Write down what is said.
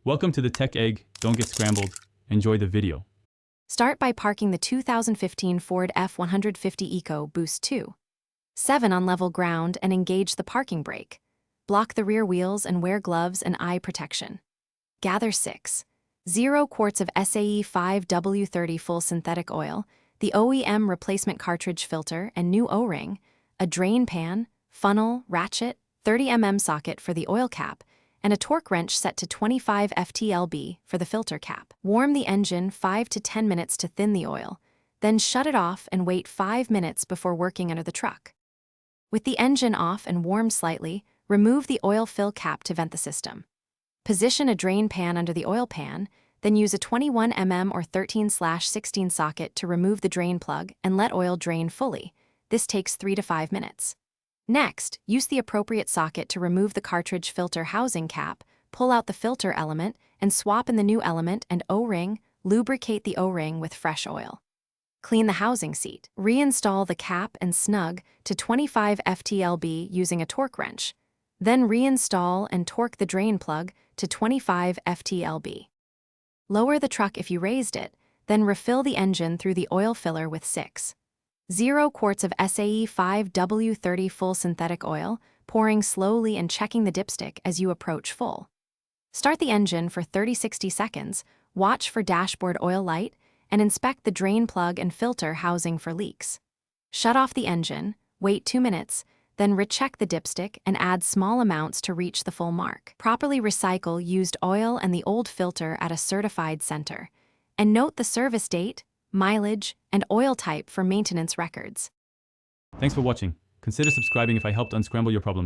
Welcome to the Tech Egg. Don't get scrambled. Enjoy the video. Start by parking the 2015 Ford F150 EcoBoost 2. 7 on level ground and engage the parking brake. Block the rear wheels and wear gloves and eye protection. Gather 6. 0 quarts of SAE 5W30 full synthetic oil, the OEM replacement cartridge filter and new O-ring, a drain pan, funnel, ratchet, 30 mm socket for the oil cap, and a torque wrench set to 25 ftLb for the filter cap. Warm the engine 5 to 10 minutes to thin the oil, then shut it off and wait 5 minutes before working under the truck. With the engine off and warmed slightly, remove the oil fill cap to vent the system. Position a drain pan under the oil pan, then use a 21 mm or 13/16 socket to remove the drain plug and let oil drain fully. This takes 3 to 5 minutes. Next, use the appropriate socket to remove the cartridge filter housing cap, pull out the filter element, and swap in the new element and O-ring. Lubricate the O-ring with fresh oil. Clean the housing seat. Reinstall the cap and snug to 25 ftLb using a torque wrench. Then reinstall and torque the drain plug to 25 ftLb. Lower the truck if you raised it, then refill the engine through the oil filler with 0 quarts of SAE 5W30 full synthetic oil, pouring slowly and checking the dipstick as you approach full. Start the engine for 30-60 seconds, watch for dashboard oil light, and inspect the drain plug and filter housing for leaks. Shut off the engine, wait 2 minutes, then recheck the dipstick and add small amounts to reach the full mark. Properly recycle used oil and the old filter at a certified center. And note the service date, mileage, and oil type for maintenance records. Thanks for watching. Consider subscribing if I helped unscramble your problems.